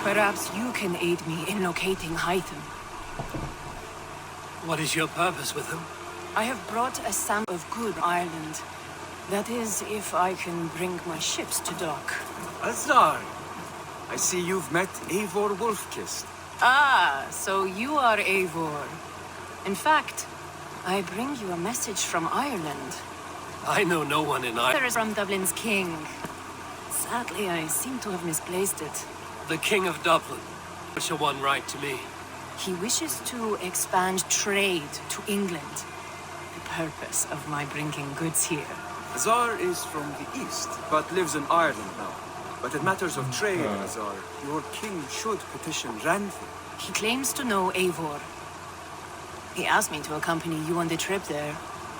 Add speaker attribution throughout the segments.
Speaker 1: Perhaps you can aid me in locating Hytham.
Speaker 2: What is your purpose with him?
Speaker 1: I have brought a sample of good Ireland. That is, if I can bring my ships to dock.
Speaker 3: Azar! I see you've met Eivor Wolfkist.
Speaker 1: Ah, so you are Eivor. In fact, I bring you a message from Ireland.
Speaker 2: I know no one in Ireland.
Speaker 1: There is from Dublin's king. Sadly, I seem to have misplaced it.
Speaker 2: The King of Dublin. Such a one right to me.
Speaker 1: He wishes to expand trade to England. The purpose of my bringing goods here.
Speaker 3: Azar is from the east, but lives in Ireland now. But in matters of trade, Azar, your king should petition Ranford.
Speaker 1: He claims to know Eivor. He asked me to accompany you on the trip there.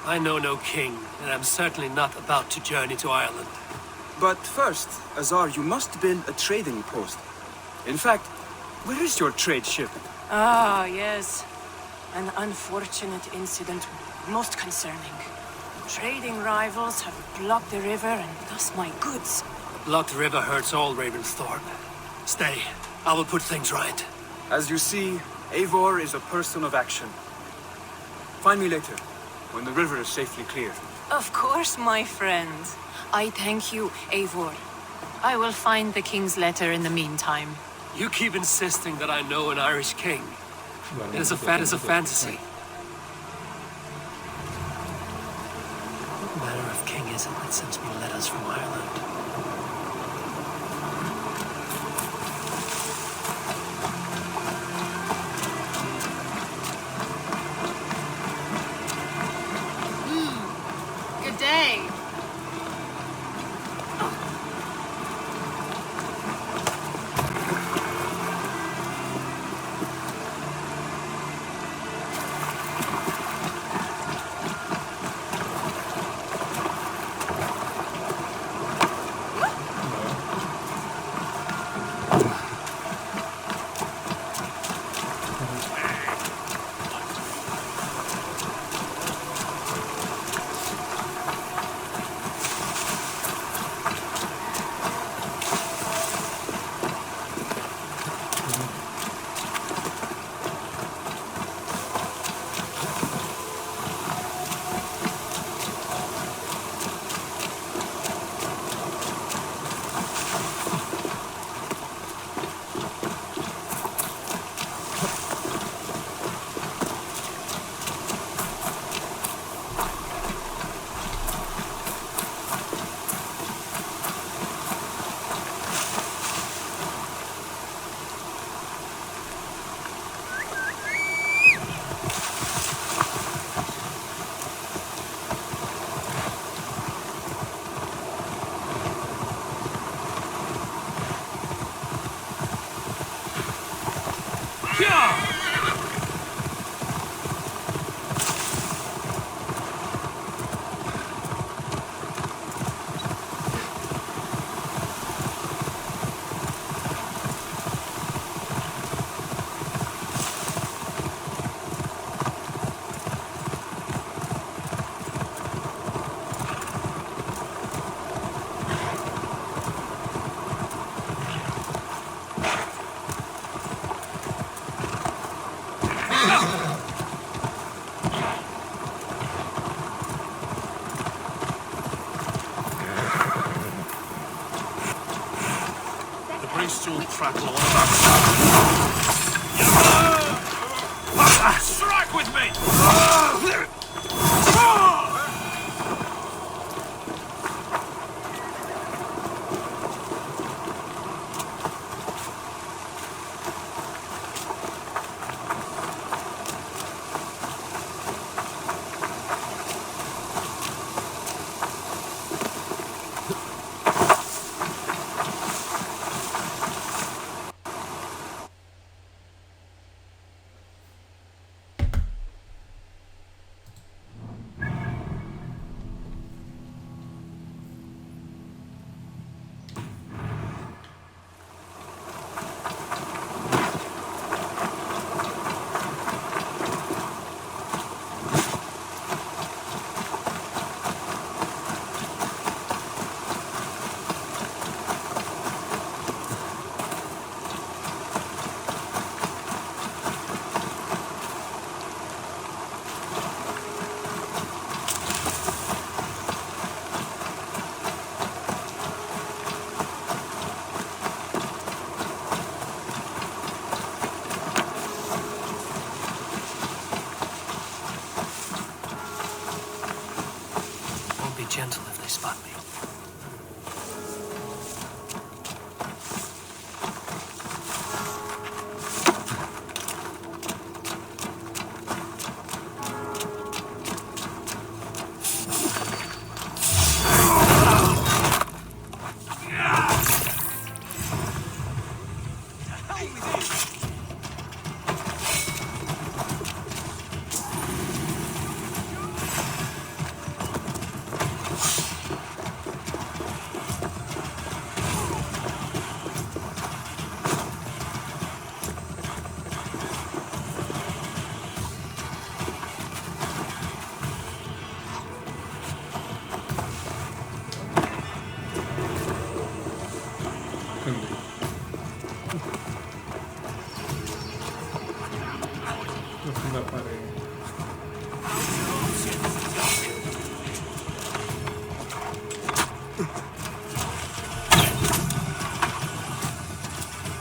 Speaker 2: I know no king, and I'm certainly not about to journey to Ireland.
Speaker 3: But first, Azar, you must build a trading post. In fact, where is your trade ship?
Speaker 1: Ah, yes. An unfortunate incident, most concerning. Trading rivals have blocked the river and thus my goods.
Speaker 2: A blocked river hurts all Ravensthorpe. Stay. I will put things right.
Speaker 3: As you see, Eivor is a person of action. Find me later, when the river is safely cleared.
Speaker 1: Of course, my friend. I thank you, Eivor. I will find the king's letter in the meantime.
Speaker 2: You keep insisting that I know an Irish king. It is a fantasy. What manner of king is it that sends me letters from Ireland?
Speaker 1: Good day.
Speaker 2: Bristol prattle on about strike with me!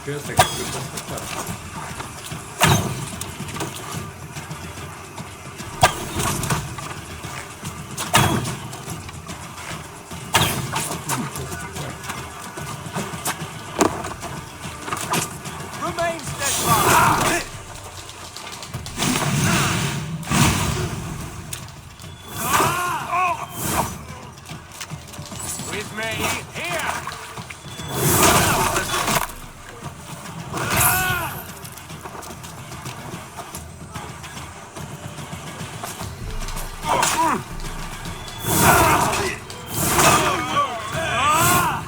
Speaker 4: kan jag säkert bli testa.
Speaker 3: Remain steadfast! With me, here!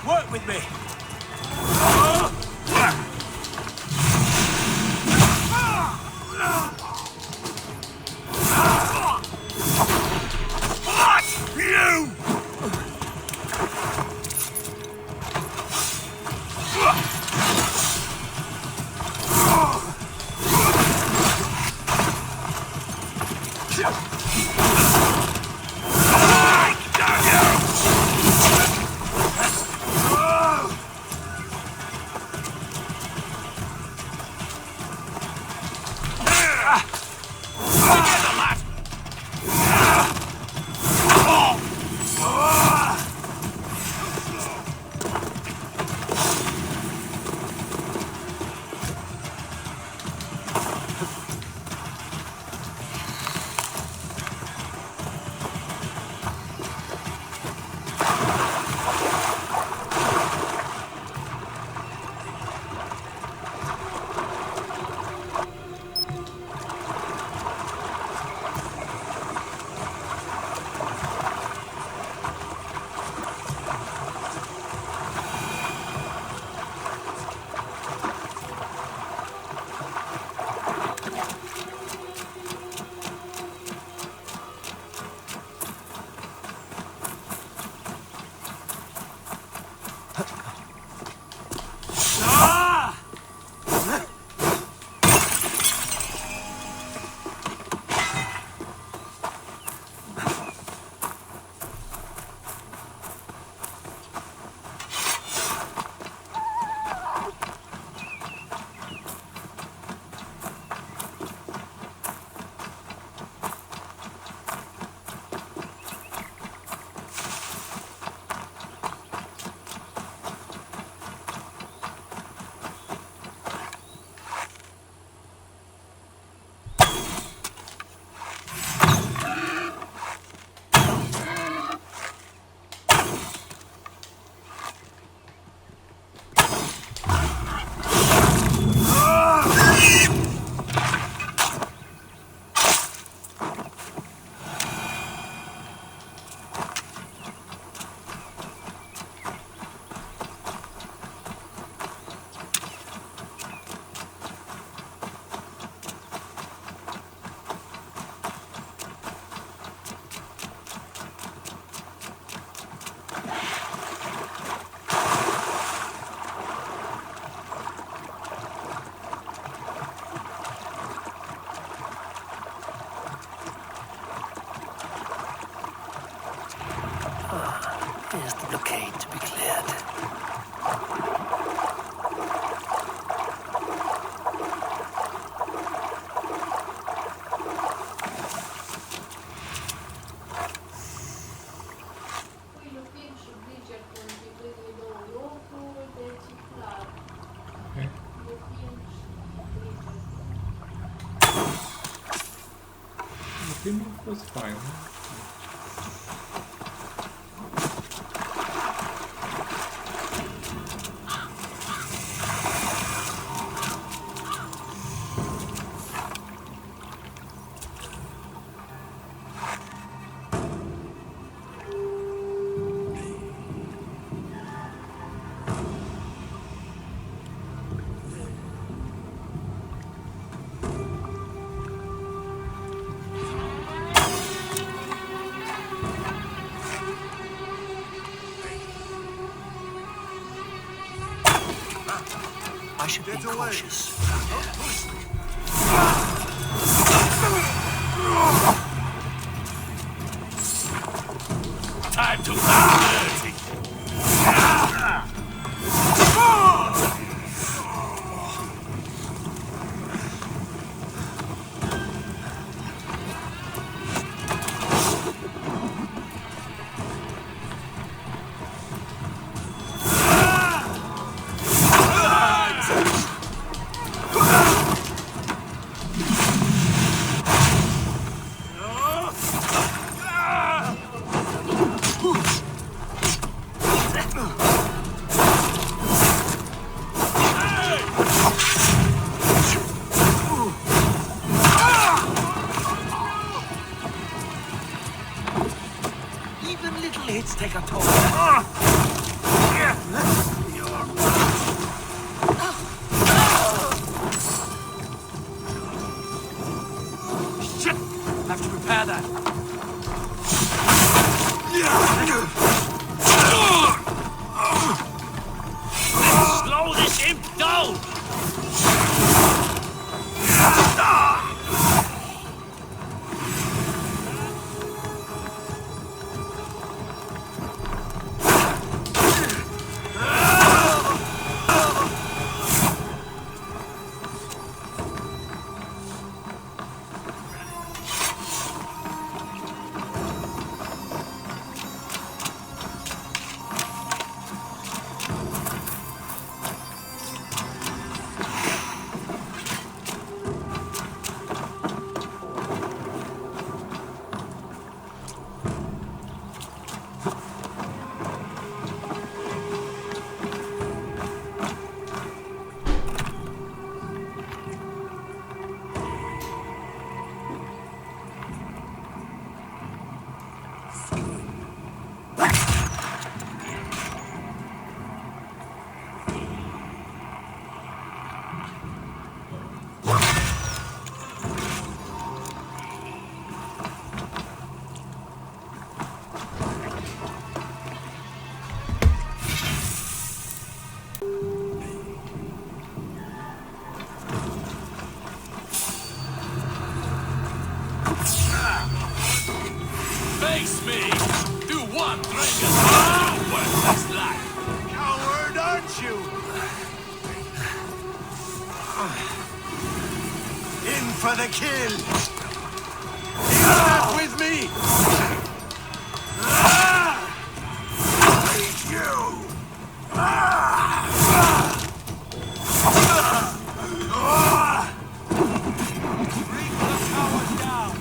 Speaker 3: Work with me! You!
Speaker 2: There's the blockade to be cleared.
Speaker 5: Quello penso di cercare di vedere dopo del ciclare.
Speaker 4: Okay.
Speaker 5: Lo penso
Speaker 4: The team was fine.
Speaker 2: I should be cautious.
Speaker 3: Time to dirty! take a toll.
Speaker 2: Shit! Have to repair that. Slow this imp down! Face me! Do one dragon! Worthless life!
Speaker 6: Coward, aren't you? In for the kill! Hear that with me! Hate you! Bring the coward down!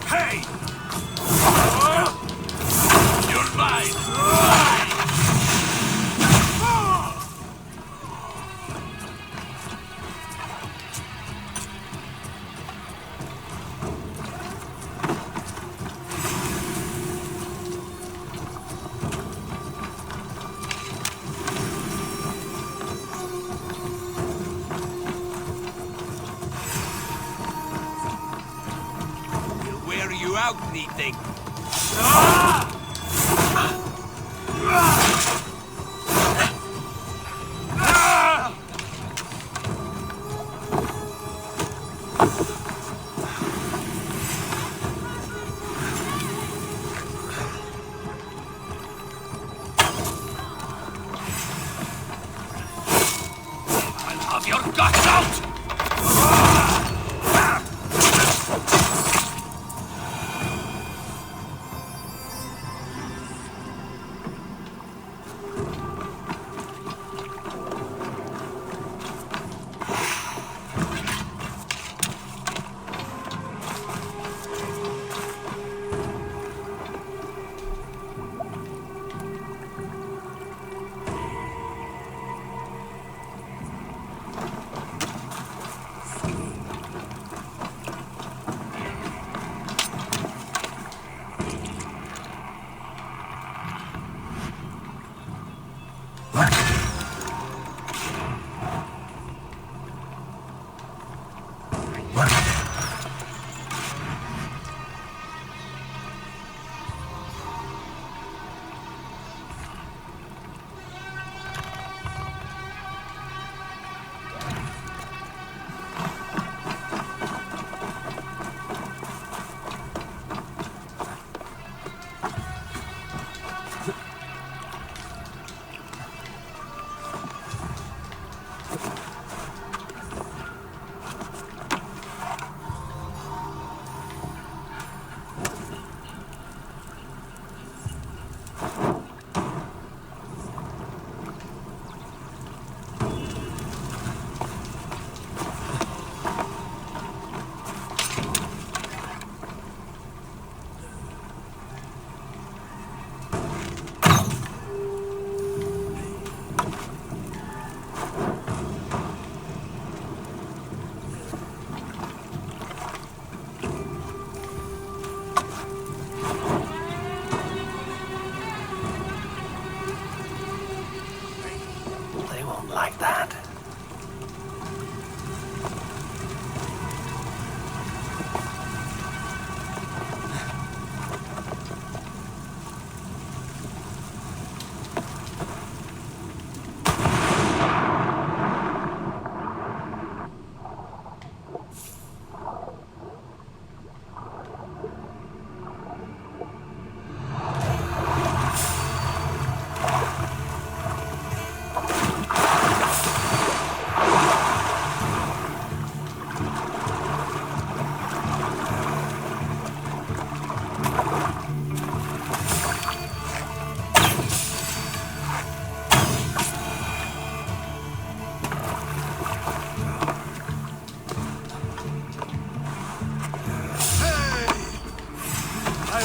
Speaker 2: Hey! You're mine!
Speaker 6: He'll wear you out, neat thing.
Speaker 2: I'll have your guts out!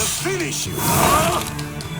Speaker 6: will finish you!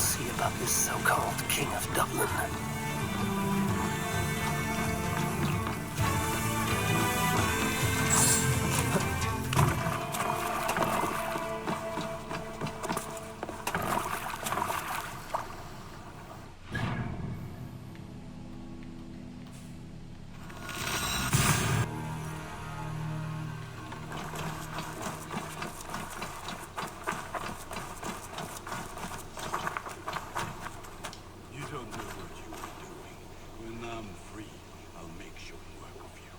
Speaker 2: see about this so-called King of Dublin.
Speaker 6: You don't know what you are doing. When I'm free, I'll make short work of you.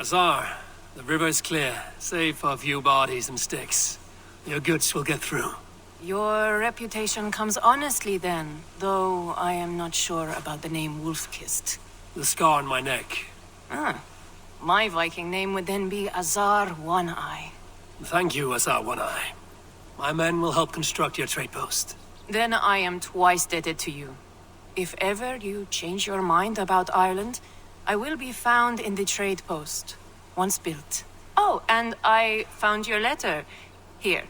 Speaker 2: Azar, the river's clear, save for a few bodies and sticks. Your goods will get through.
Speaker 1: Your reputation comes honestly then, though I am not sure about the name Wolf-Kissed.
Speaker 2: The scar on my neck.
Speaker 1: Ah, my Viking name would then be Azar One-Eye.
Speaker 2: Thank you, Azar One-Eye. My men will help construct your trade post.
Speaker 1: Then I am twice indebted to you. If ever you change your mind about Ireland, I will be found in the trade post, once built. Oh, and I found your letter. Here.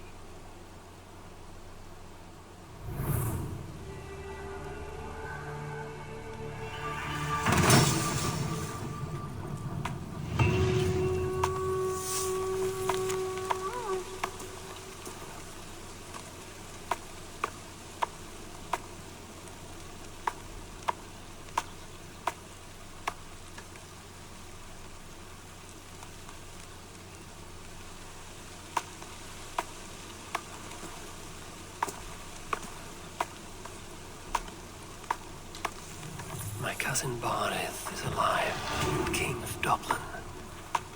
Speaker 2: My cousin Barith is alive, King of Dublin.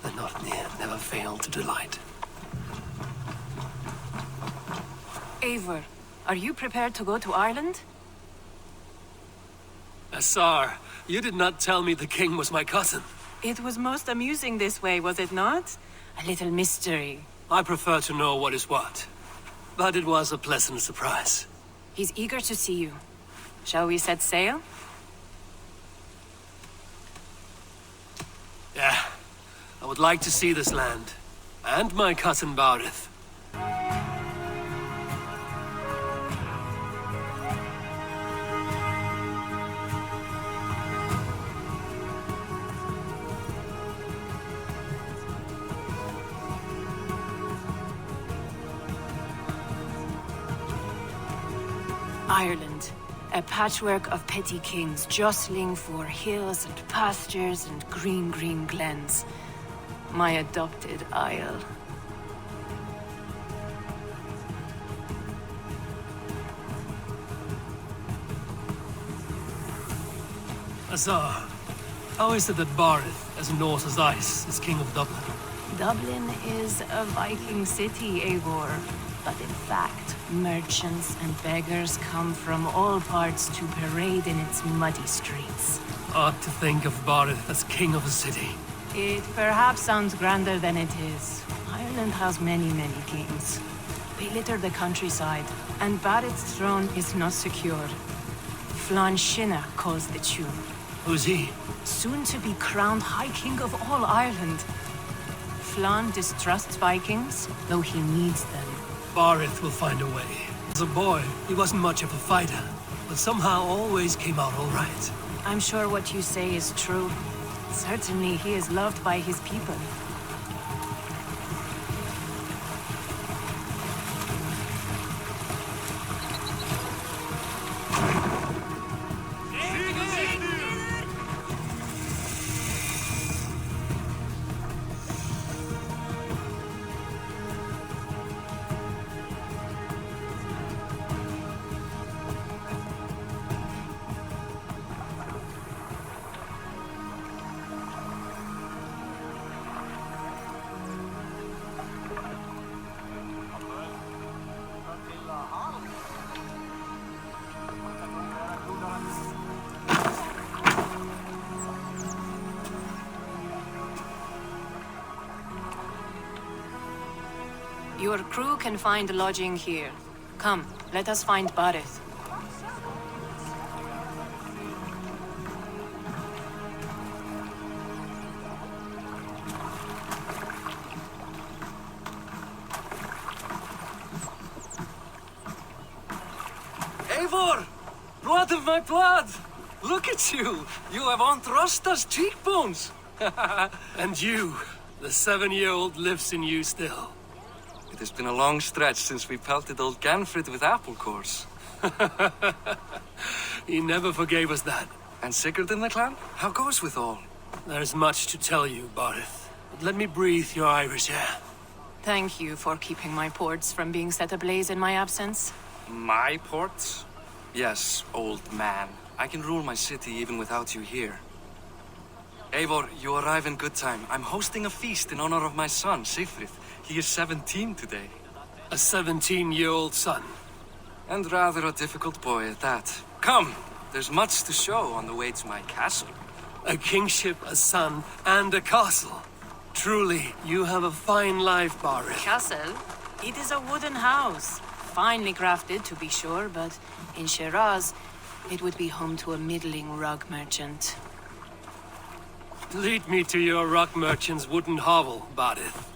Speaker 2: The not near never failed to delight.
Speaker 1: Eivor, are you prepared to go to Ireland?
Speaker 2: Azar, you did not tell me the king was my cousin.
Speaker 1: It was most amusing this way, was it not? A little mystery.
Speaker 2: I prefer to know what is what. But it was a pleasant surprise.
Speaker 1: He's eager to see you. Shall we set sail?
Speaker 2: Yeah, I would like to see this land. And my cousin Barith.
Speaker 1: Ireland, a patchwork of petty kings jostling for hills and pastures and green glens. My adopted isle.
Speaker 2: Azar, how is it that Barith, as Norse as ice, is king of Dublin?
Speaker 1: Dublin is a Viking city, Eivor. But in fact, merchants and beggars come from all parts to parade in its muddy streets.
Speaker 2: Odd to think of Barith as king of a city.
Speaker 1: It perhaps sounds grander than it is. Ireland has many kings. They litter the countryside, and Barith's throne is not secure. Flann Sinna calls the tune.
Speaker 2: Who's he?
Speaker 1: Soon to be crowned High King of all Ireland. Flann distrusts Vikings, though he needs them.
Speaker 2: Barith will find a way. As a boy, he wasn't much of a fighter, but somehow always came out all right.
Speaker 1: I'm sure what you say is true. Certainly, he is loved by his people. Your crew can find lodging here. Come, let us find Barith.
Speaker 2: Eivor! Blood of my blood! Look at you! You have Aunt Rosta's cheekbones!
Speaker 7: And you, the 7-year-old lives in you still.
Speaker 2: It has been a long stretch since we pelted old Ganfrid with apple cores.
Speaker 7: He never forgave us that.
Speaker 2: And Sigurd in the clan? How goes with all?
Speaker 7: There's much to tell you, Barith. But let me breathe your Irish air.
Speaker 1: Thank you for keeping my ports from being set ablaze in my absence.
Speaker 2: My ports? Yes, old man. I can rule my city even without you here. Eivor, you arrive in good time. I'm hosting a feast in honor of my son, Sigfrid. He is 17 today.
Speaker 7: A 17-year-old son.
Speaker 2: And rather a difficult boy at that. Come, there's much to show on the way to my castle.
Speaker 7: A kingship, a son, and a castle. Truly, you have a fine life, Barith.
Speaker 1: Castle? It is a wooden house. Finely crafted, to be sure, but in Shiraz, it would be home to a middling rug merchant.
Speaker 7: Lead me to your rock merchant's wooden hovel, Barith.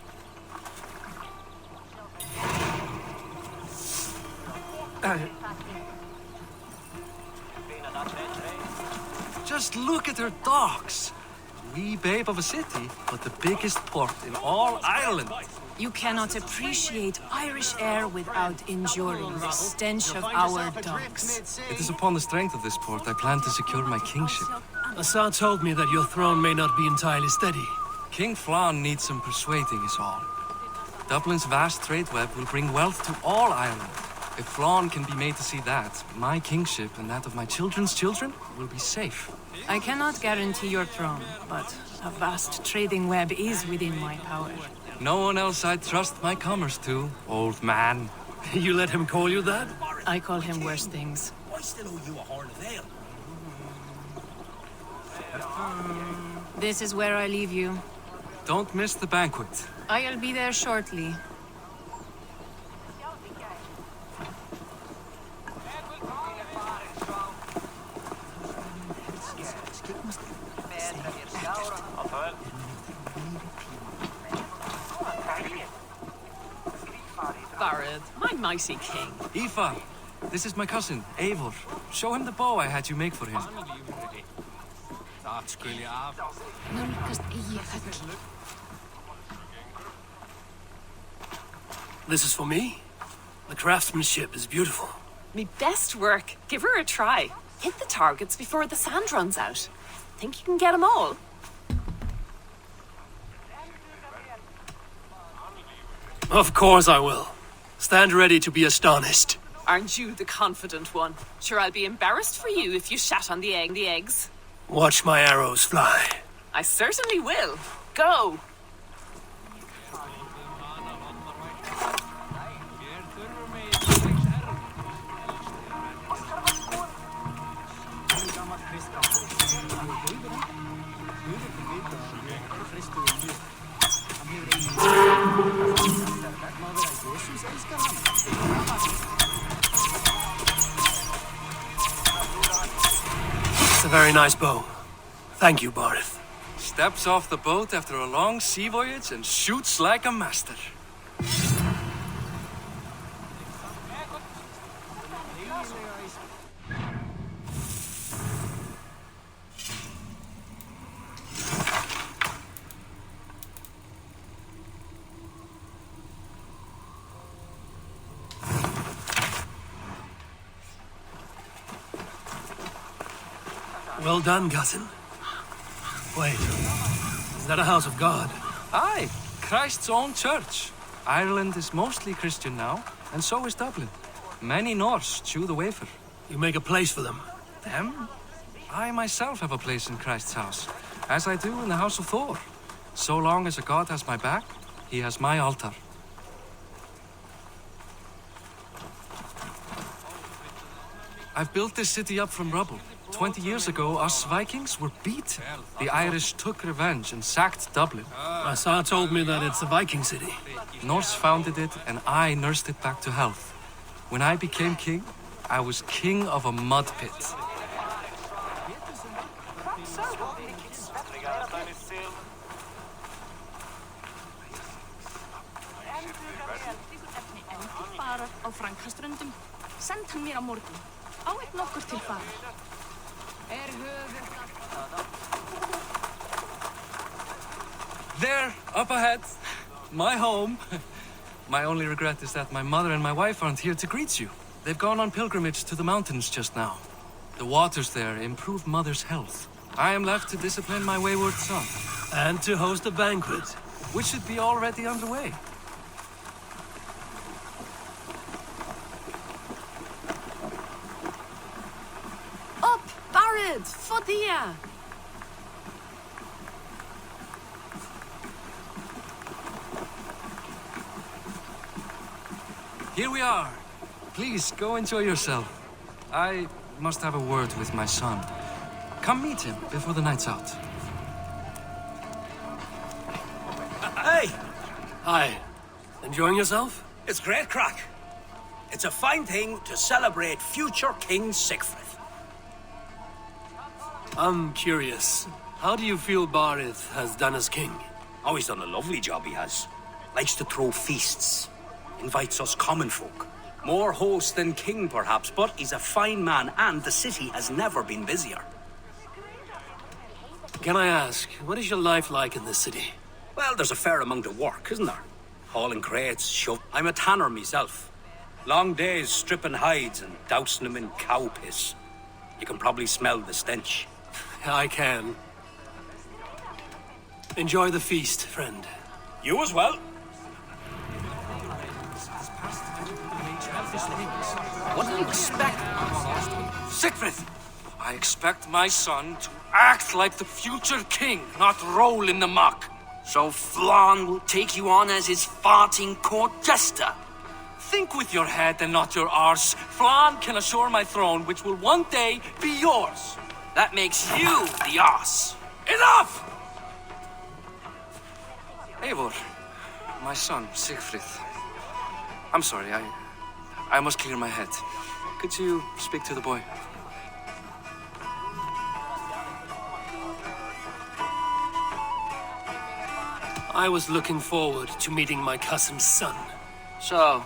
Speaker 2: Just look at her docks. Wee babe of a city, but the biggest port in all Ireland.
Speaker 1: You cannot appreciate Irish air without enduring the stench of our docks.
Speaker 2: It is upon the strength of this port I plan to secure my kingship.
Speaker 7: Assar told me that your throne may not be entirely steady.
Speaker 2: King Flann needs some persuading is all. Dublin's vast trade web will bring wealth to all Ireland. If Flann can be made to see that, my kingship and that of my children's children will be safe.
Speaker 1: I cannot guarantee your throne, but a vast trading web is within my power.
Speaker 2: No one else I'd trust my commerce to, old man.
Speaker 7: You let him call you that?
Speaker 1: I call him worse things.
Speaker 6: I still owe you a horn of ale.
Speaker 1: This is where I leave you.
Speaker 2: Don't miss the banquet.
Speaker 1: I'll be there shortly.
Speaker 8: Barith, my mighty king.
Speaker 2: Aoife, this is my cousin, Eivor. Show him the bow I had you make for him.
Speaker 7: This is for me? The craftsmanship is beautiful.
Speaker 8: Me best work. Give her a try. Hit the targets before the sand runs out. Think you can get them all?
Speaker 7: Of course I will. Stand ready to be astonished.
Speaker 8: Aren't you the confident one? Sure, I'll be embarrassed for you if you shat on the eggs.
Speaker 7: Watch my arrows fly.
Speaker 8: I certainly will. Go!
Speaker 7: It's a very nice bow. Thank you, Barith.
Speaker 2: Steps off the boat after a long sea voyage and shoots like a master.
Speaker 7: Well done, cousin. Wait, is that a house of God?
Speaker 2: Aye, Christ's own church. Ireland is mostly Christian now, and so is Dublin. Many Norse chew the wafer.
Speaker 7: You make a place for them.
Speaker 2: Them? I myself have a place in Christ's house, as I do in the house of Thor. So long as a god has my back, he has my altar. I've built this city up from rubble. 20 years ago, us Vikings were beaten. The Irish took revenge and sacked Dublin.
Speaker 7: Asa told me that it's a Viking city.
Speaker 2: Norse founded it, and I nursed it back to health. When I became king, I was king of a mud pit.
Speaker 9: Á Frankaströndum. Send hann mér á morgun. Á einn nokkur til fara.
Speaker 2: There, up ahead, my home. My only regret is that my mother and my wife aren't here to greet you. They've gone on pilgrimage to the mountains just now. The waters there improve mother's health. I am left to discipline my wayward son.
Speaker 7: And to host a banquet.
Speaker 2: Which should be already underway.
Speaker 1: Up, Barid, Fodia.
Speaker 2: Here we are. Please, go enjoy yourself. I must have a word with my son. Come meet him before the night's out.
Speaker 10: Hey!
Speaker 7: Hi. Enjoying yourself?
Speaker 10: It's great crack. It's a fine thing to celebrate future King Sigfrid.
Speaker 7: I'm curious. How do you feel Barith has done as king?
Speaker 10: Oh, he's done a lovely job, he has. Likes to throw feasts. Invites us common folk. More host than king, perhaps, but he's a fine man, and the city has never been busier.
Speaker 7: Can I ask, what is your life like in this city?
Speaker 10: Well, there's a fair amount of work, isn't there? Hauling crates, I'm a tanner myself. Long days stripping hides and dousing them in cow piss. You can probably smell the stench.
Speaker 7: I can. Enjoy the feast, friend.
Speaker 10: You as well.
Speaker 2: What do you expect? Sigfrid! I expect my son to act like the future king, not roll in the muck.
Speaker 11: So Flan will take you on as his farting court jester?
Speaker 2: Think with your head and not your arse. Flan can assure my throne, which will one day be yours.
Speaker 11: That makes you the arse.
Speaker 2: Enough! Eivor, my son, Sigfrid. I'm sorry, I must clear my head. Could you speak to the boy?
Speaker 7: I was looking forward to meeting my cousin's son.
Speaker 11: So,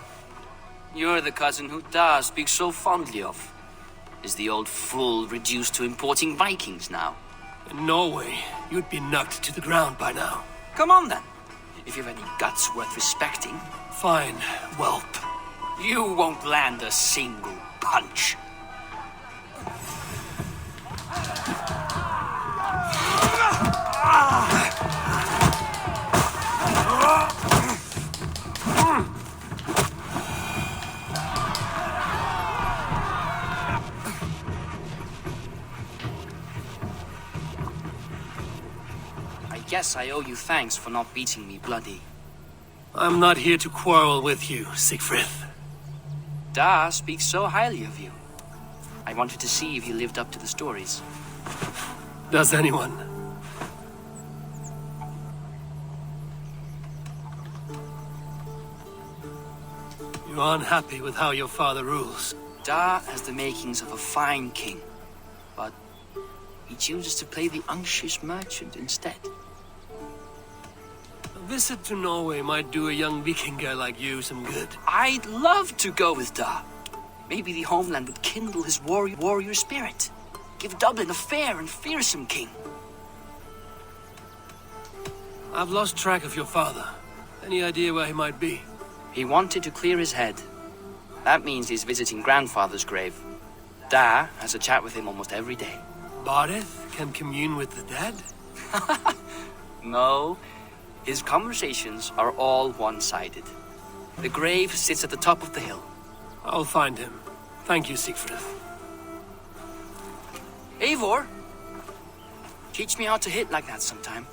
Speaker 11: you're the cousin who Da speaks so fondly of. Is the old fool reduced to importing Vikings now?
Speaker 7: In Norway, you'd be knocked to the ground by now.
Speaker 11: Come on then, if you've any guts worth respecting.
Speaker 7: Fine, whelp.
Speaker 11: You won't land a single punch. I guess I owe you thanks for not beating me bloody.
Speaker 7: I'm not here to quarrel with you, Sigfrid.
Speaker 11: Da speaks so highly of you. I wanted to see if you lived up to the stories.
Speaker 7: Does anyone? You're unhappy with how your father rules.
Speaker 11: Da has the makings of a fine king, but he chooses to play the unctuous merchant instead.
Speaker 7: A visit to Norway might do a young Viking girl like you some good.
Speaker 11: I'd love to go with Da. Maybe the homeland would kindle his warrior spirit. Give Dublin a fair and fearsome king.
Speaker 7: I've lost track of your father. Any idea where he might be?
Speaker 11: He wanted to clear his head. That means he's visiting grandfather's grave. Da has a chat with him almost every day.
Speaker 7: Barith can commune with the dead?
Speaker 11: No. His conversations are all one-sided. The grave sits at the top of the hill.
Speaker 7: I'll find him. Thank you, Sigfrid.
Speaker 11: Eivor, teach me how to hit like that sometime.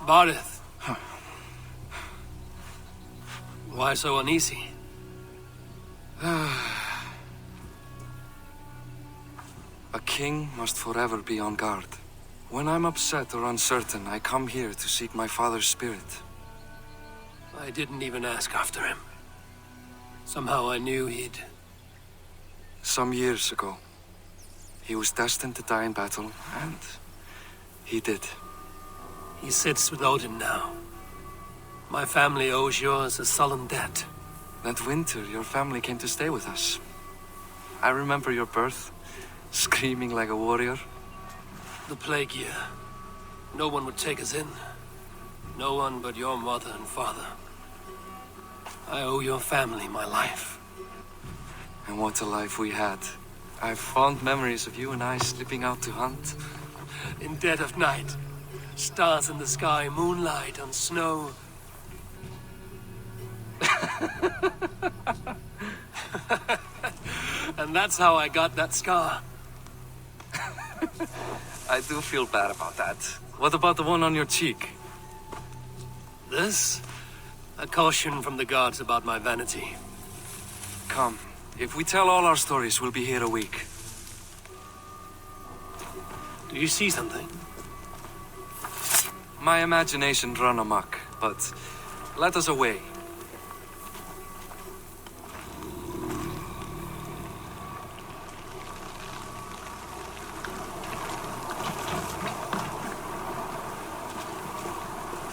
Speaker 7: Barith. Why so uneasy?
Speaker 2: A king must forever be on guard. When I'm upset or uncertain, I come here to seek my father's spirit.
Speaker 7: I didn't even ask after him. Somehow I knew he'd...
Speaker 2: Some years ago, he was destined to die in battle, and he did.
Speaker 7: He sits with Odin now. My family owes yours a sullen debt.
Speaker 2: That winter, your family came to stay with us. I remember your birth, screaming like a warrior.
Speaker 7: The plague year. No one would take us in. No one but your mother and father. I owe your family my life.
Speaker 2: And what a life we had. I have fond memories of you and I slipping out to hunt.
Speaker 7: In dead of night. Stars in the sky, moonlight on snow. And that's how I got that scar.
Speaker 2: I do feel bad about that. What about the one on your cheek?
Speaker 7: This? A caution from the gods about my vanity.
Speaker 2: Come. If we tell all our stories, we'll be here a week.
Speaker 7: Do you see something?
Speaker 2: My imagination run amok, but let us away.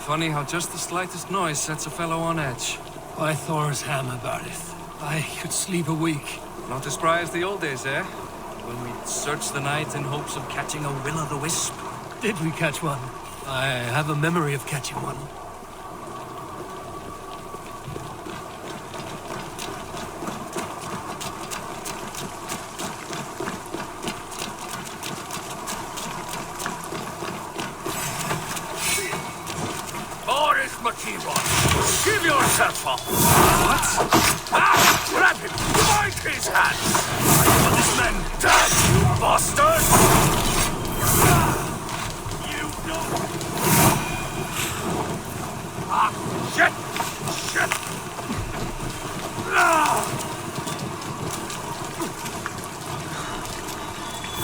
Speaker 2: Funny how just the slightest noise sets a fellow on edge.
Speaker 7: By Thor's hammer, Barith. I could sleep a week.
Speaker 2: Not as spry as the old days, eh? When we'd search the night in hopes of catching a will-o'-the-wisp.
Speaker 7: Did we catch one? I have a memory of catching one.
Speaker 6: Give yourself up! What? Ah! Grab him! Bind his hands! I want this man dead, you bastard! You know... Ah! Shit! Shit! Ah!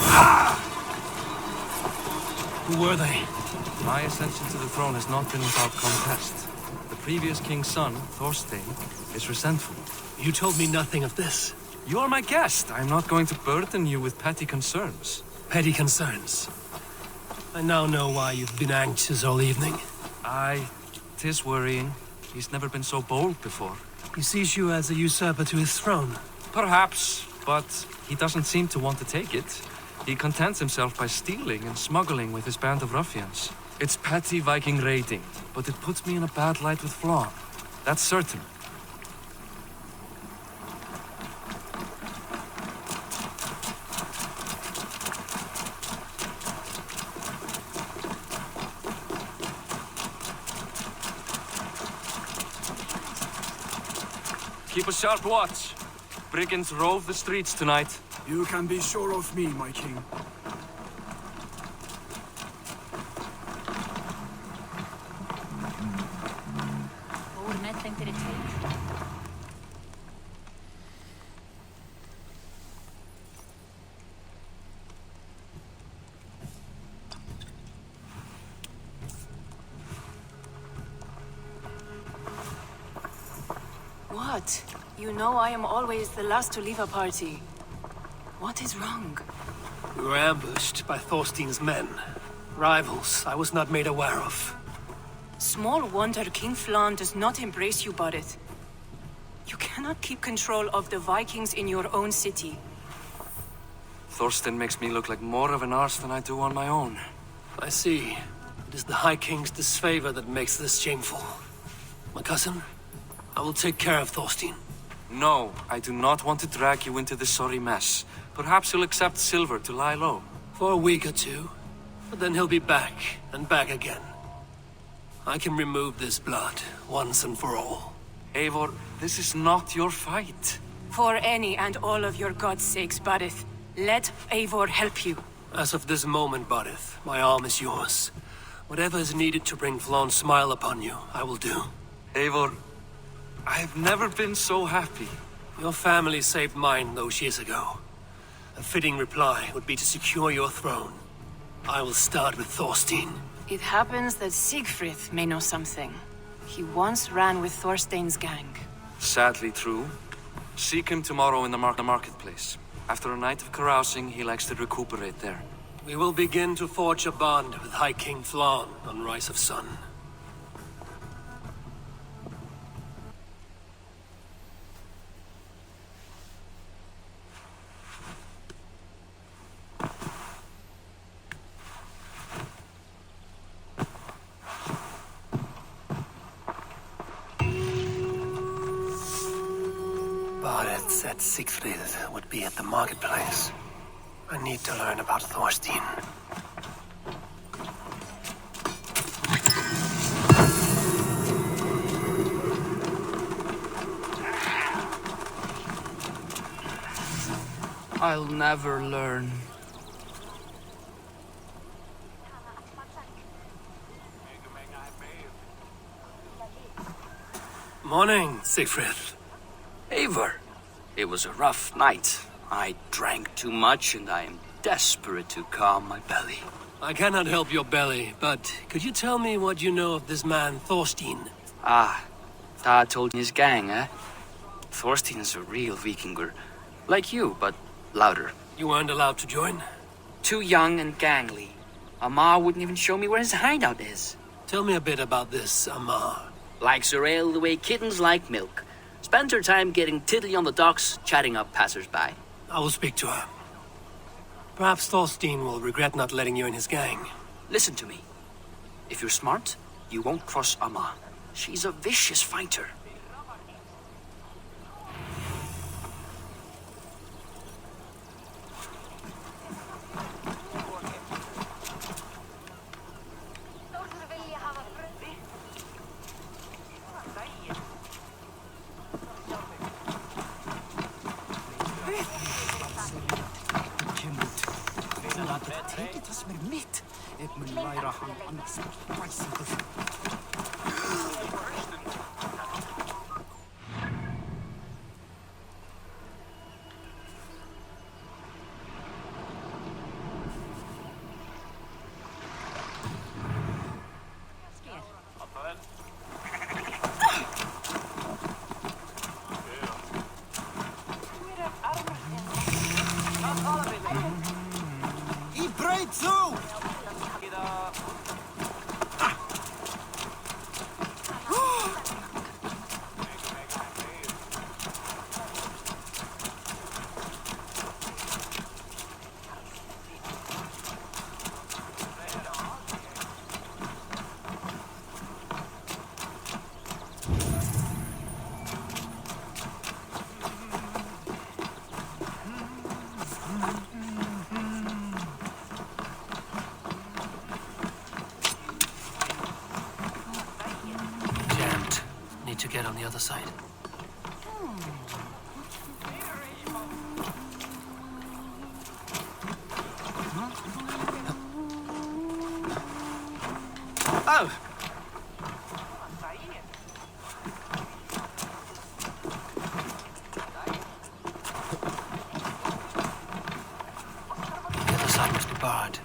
Speaker 6: Ah!
Speaker 7: Who were they?
Speaker 2: My ascension to the throne has not been without contest. The previous king's son, Thorstein, is resentful.
Speaker 7: You told me nothing of this.
Speaker 2: You are my guest. I'm not going to burden you with petty concerns.
Speaker 7: Petty concerns. I now know why you've been anxious all evening.
Speaker 2: Aye, 'tis worrying. He's never been so bold before.
Speaker 7: He sees you as a usurper to his throne.
Speaker 2: Perhaps, but he doesn't seem to want to take it. He contents himself by stealing and smuggling with his band of ruffians. It's petty Viking raiding, but it puts me in a bad light with Flaw. That's certain. Keep a sharp watch. Brigands rove the streets tonight.
Speaker 3: You can be sure of me, my king.
Speaker 1: What? You know I am always the last to leave a party. What is wrong?
Speaker 7: We were ambushed by Thorstein's men. Rivals I was not made aware of.
Speaker 1: Small wonder King Flan does not embrace you, Barith. You cannot keep control of the Vikings in your own city.
Speaker 2: Thorstein makes me look like more of an arse than I do on my own.
Speaker 7: I see. It is the High King's disfavor that makes this shameful. My cousin, I will take care of Thorstein.
Speaker 2: No, I do not want to drag you into this sorry mess. Perhaps you'll accept silver to lie low.
Speaker 7: For a week or two. But then he'll be back, and back again. I can remove this blood, once and for all.
Speaker 2: Eivor, this is not your fight.
Speaker 1: For any and all of your gods' sakes, Barith, let Eivor help you.
Speaker 7: As of this moment, Barith, my arm is yours. Whatever is needed to bring Flawn's smile upon you, I will do.
Speaker 2: Eivor, I've never been so happy.
Speaker 7: Your family saved mine those years ago. A fitting reply would be to secure your throne. I will start with Thorstein.
Speaker 1: It happens that Siegfried may know something. He once ran with Thorstein's gang.
Speaker 2: Sadly true. Seek him tomorrow in the marketplace. After a night of carousing, he likes to recuperate there.
Speaker 7: We will begin to forge a bond with High King Flawn on Rise of Sun. Bareth said Siegfried would be at the marketplace. I need to learn about Thorstein.
Speaker 11: I'll never learn.
Speaker 7: Morning, Siegfried.
Speaker 11: Eivor, it was a rough night. I drank too much and I am desperate to calm my belly.
Speaker 7: I cannot help your belly, but could you tell me what you know of this man, Thorstein?
Speaker 11: Ah, Dad told his gang, eh? Thorstein is a real Vikinger. Like you, but louder.
Speaker 7: You weren't allowed to join?
Speaker 11: Too young and gangly. Amar wouldn't even show me where his hideout is.
Speaker 7: Tell me a bit about this Amar.
Speaker 11: Likes her ale the way kittens like milk. Spends her time getting tiddly on the docks, chatting up passers-by.
Speaker 7: I will speak to her. Perhaps Thorstein will regret not letting you in his gang.
Speaker 11: Listen to me. If you're smart, you won't cross Amma. She's a vicious fighter.
Speaker 7: To get on the other side.
Speaker 11: Oh!
Speaker 7: The other side must be barred.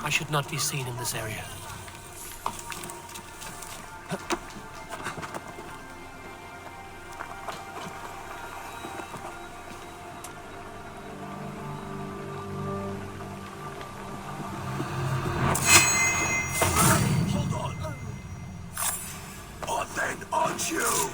Speaker 7: I should not be seen in this area.
Speaker 6: Hold on. On then, aren't you?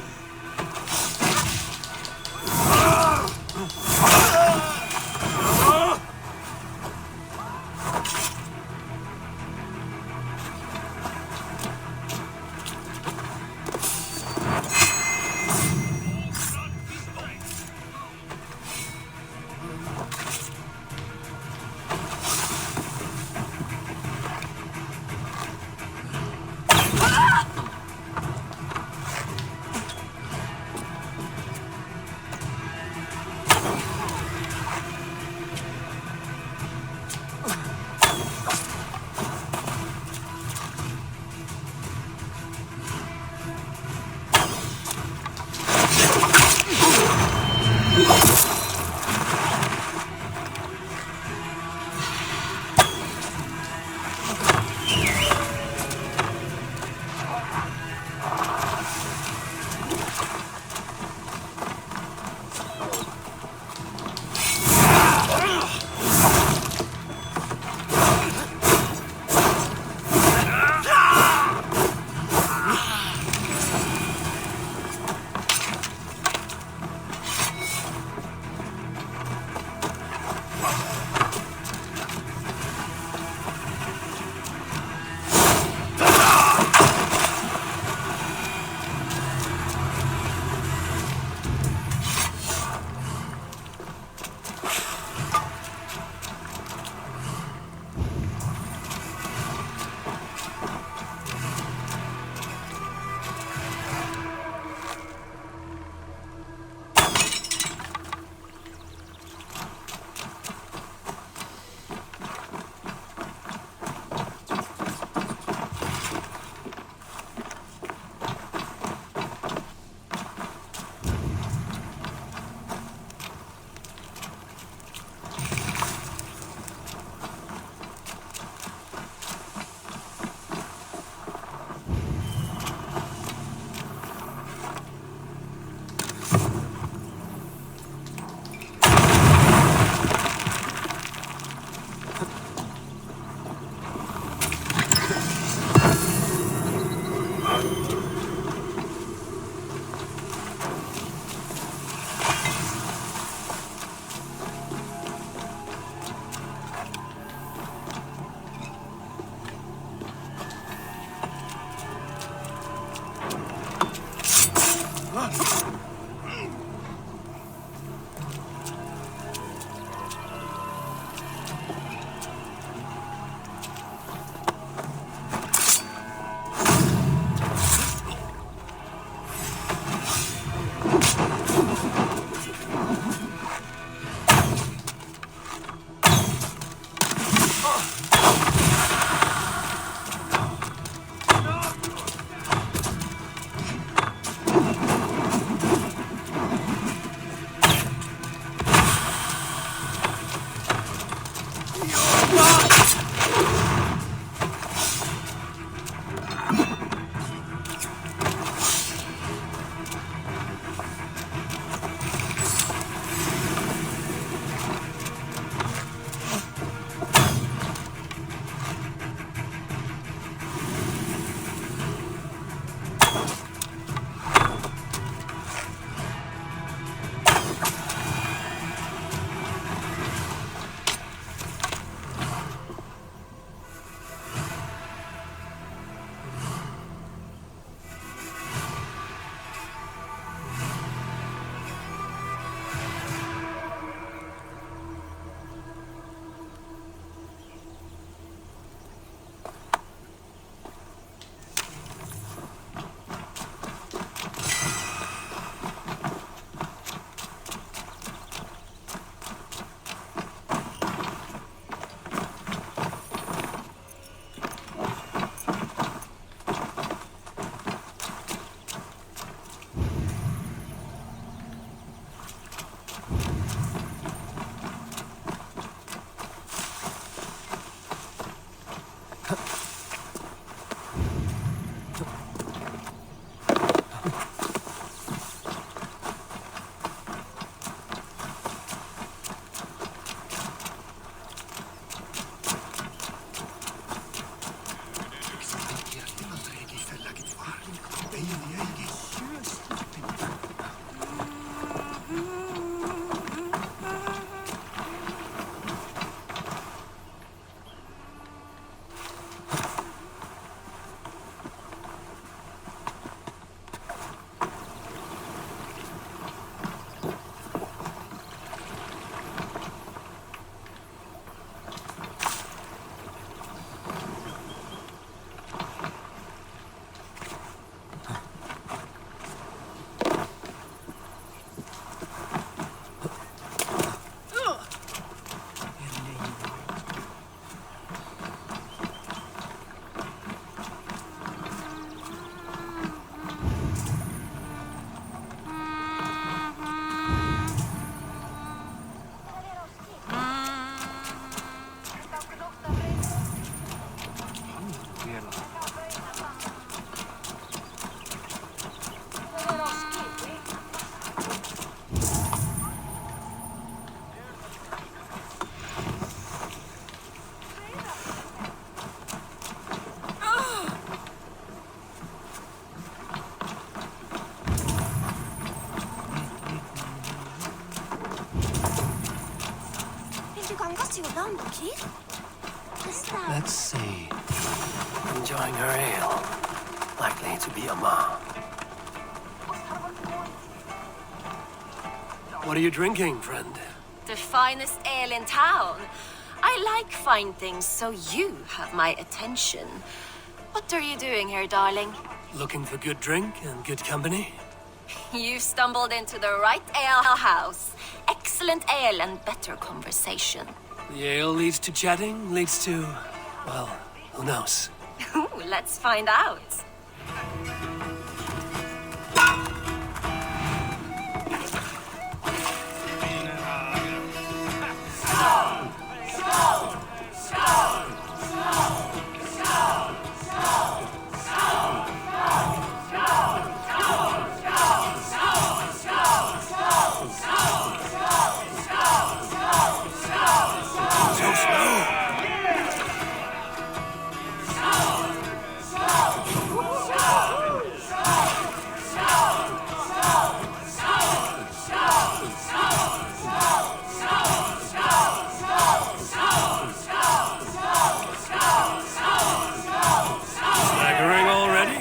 Speaker 7: Let's see. Enjoying her ale. Likely to be a ma. What are you drinking, friend?
Speaker 8: The finest ale in town. I like fine things, so you have my attention. What are you doing here, darling?
Speaker 7: Looking for good drink and good company?
Speaker 8: You've stumbled into the right ale house. Excellent ale and better conversation.
Speaker 7: The ale leads to chatting, leads to... well, who knows?
Speaker 8: Ooh, let's find out.
Speaker 7: Staggering already?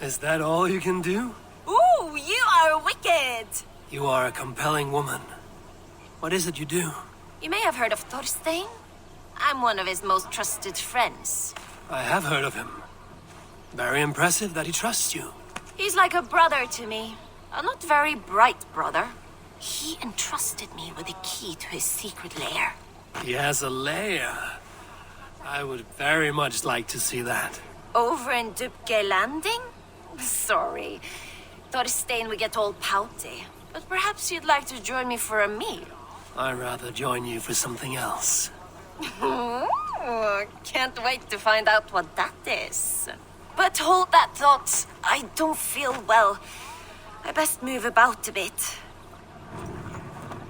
Speaker 7: Is that all you can do?
Speaker 8: Ooh, you are wicked!
Speaker 7: You are a compelling woman. What is it you do?
Speaker 8: You may have heard of Thorstein. I'm one of his most trusted friends.
Speaker 7: I have heard of him. Very impressive that he trusts you.
Speaker 8: He's like a brother to me. A not very bright brother. He entrusted me with the key to his secret lair.
Speaker 7: He has a lair. I would very much like to see that.
Speaker 8: Over in Dubke Landing? Sorry. Thorstein would get all pouty. But perhaps you'd like to join me for a meal.
Speaker 7: I'd rather join you for something else.
Speaker 8: Ooh, can't wait to find out what that is. But hold that thought. I don't feel well. I best move about a bit.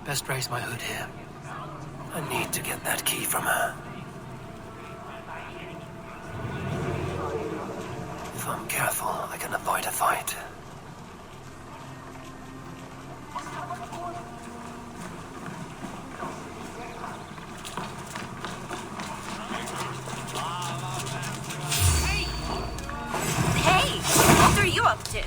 Speaker 7: Best raise my hood here. I need to get that key from her. If I'm careful, I can avoid a fight.
Speaker 8: Hey, what are you up to?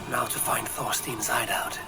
Speaker 7: Now to find Thorstein's hideout.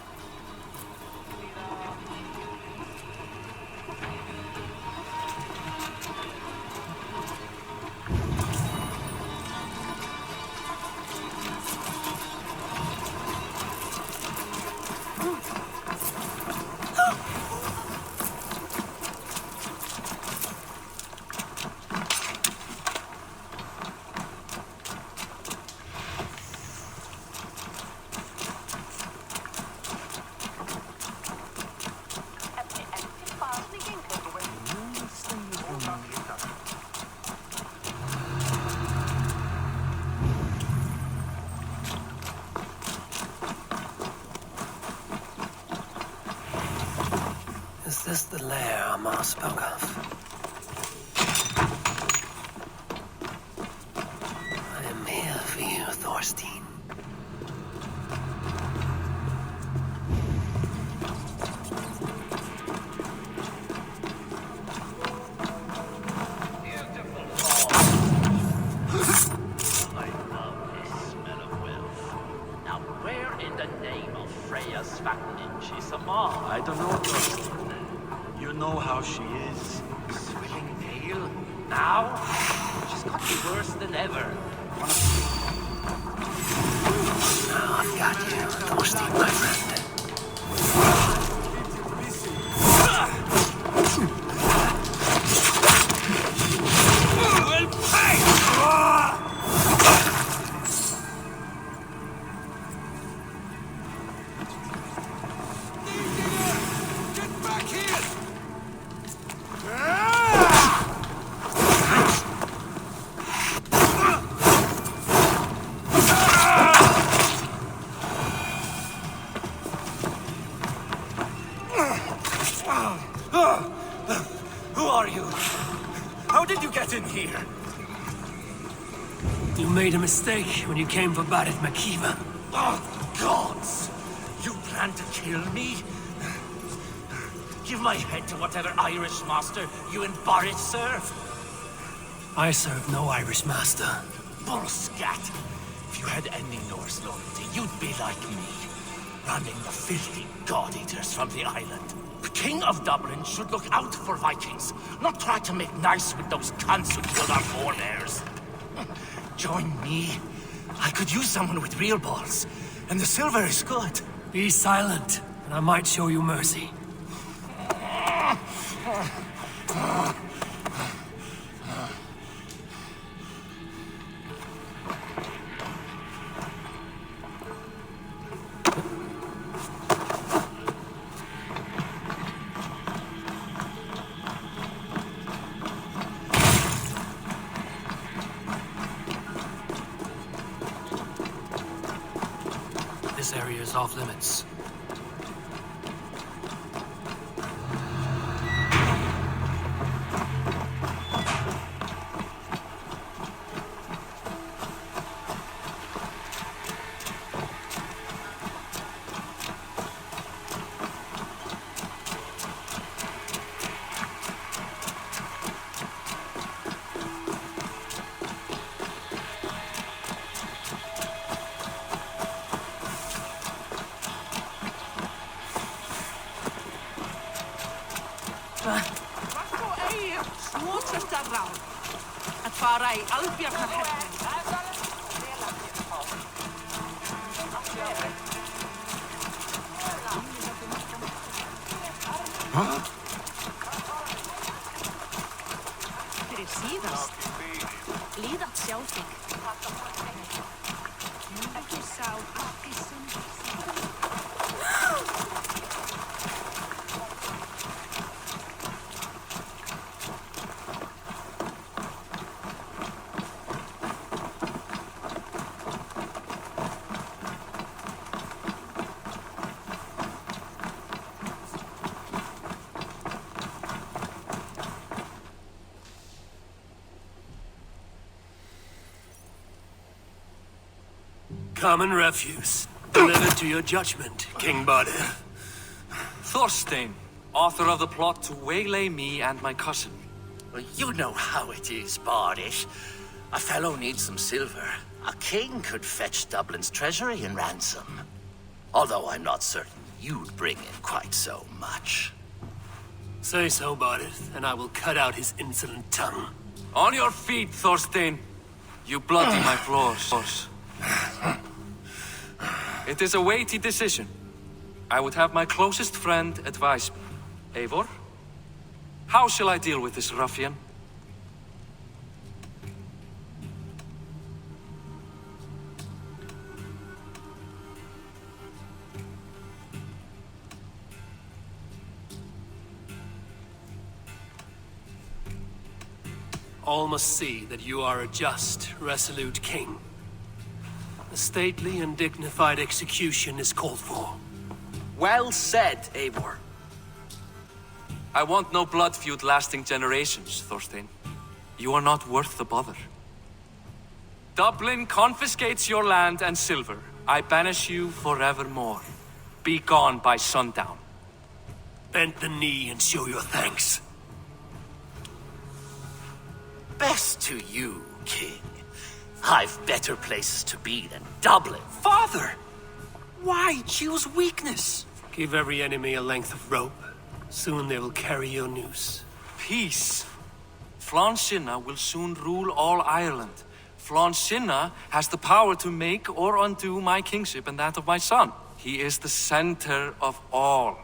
Speaker 7: Is this the lair Amar spoke of? I am here for you, Thorstein.
Speaker 6: name of Freya Svaknin Sama? I don't know, Thorstein. You know how she is. Swilling pale. Now, she's got worse than ever.
Speaker 7: Now I've got you, Thorstein, my friend.
Speaker 6: Who are you? How did you get in here?
Speaker 7: You made a mistake when you came for Barit Makiva.
Speaker 6: Oh, gods! You plan to kill me? Give my head to whatever Irish master you and Barit serve.
Speaker 7: I serve no Irish master.
Speaker 6: Bullscat! If you had any Norse loyalty, you'd be like me, running the filthy god-eaters from the island. The King of Dublin should look out for Vikings, not try to make nice with those cunts who killed our forebears. Join me. I could use someone with real balls, and the silver is good.
Speaker 7: Be silent, and I might show you mercy. This area is off limits.
Speaker 9: At fara í Albjarnarhernum. Fyrir síðast. Líðat sjá þig. Ekki sá ekki sem.
Speaker 7: Common refuse. Delivered to your judgment, King Badir.
Speaker 2: Thorstein, author of the plot to waylay me and my cousin.
Speaker 6: Well, you know how it is, Bardish. A fellow needs some silver. A king could fetch Dublin's treasury in ransom. Although I'm not certain you'd bring in quite so much.
Speaker 7: Say so, Badir, and I will cut out his insolent tongue.
Speaker 2: On your feet, Thorstein. You bloody my floors. It is a weighty decision. I would have my closest friend advise me. Eivor, how shall I deal with this ruffian?
Speaker 7: All must see that you are a just, resolute king. A stately and dignified execution is called for.
Speaker 6: Well said, Eivor.
Speaker 2: I want no blood feud lasting generations, Thorstein. You are not worth the bother. Dublin confiscates your land and silver. I banish you forevermore. Be gone by sundown.
Speaker 7: Bend the knee and show your thanks.
Speaker 6: Best to you, King. I've better places to be than Dublin.
Speaker 7: Father!
Speaker 2: Why choose weakness?
Speaker 7: Give every enemy a length of rope. Soon they will carry your noose.
Speaker 2: Peace. Flann Sinna will soon rule all Ireland. Flann Sinna has the power to make or undo my kingship and that of my son. He is the center of all.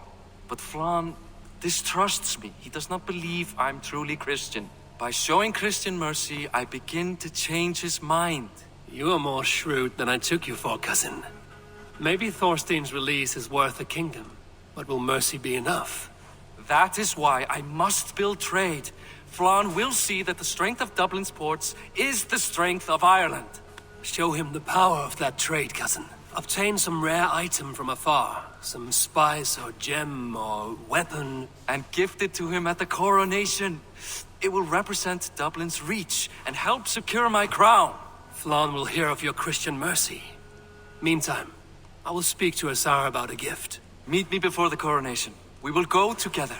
Speaker 2: But Flann distrusts me. He does not believe I'm truly Christian. By showing Christian mercy, I begin to change his mind.
Speaker 7: You are more shrewd than I took you for, cousin. Maybe Thorstein's release is worth a kingdom, but will mercy be enough?
Speaker 2: That is why I must build trade. Flann will see that the strength of Dublin's ports is the strength of Ireland.
Speaker 7: Show him the power of that trade, cousin. Obtain some rare item from afar. Some spice or gem or weapon.
Speaker 2: And gift it to him at the coronation. It will represent Dublin's reach and help secure my crown.
Speaker 7: Flann will hear of your Christian mercy. Meantime, I will speak to Asar about a gift.
Speaker 2: Meet me before the coronation. We will go together.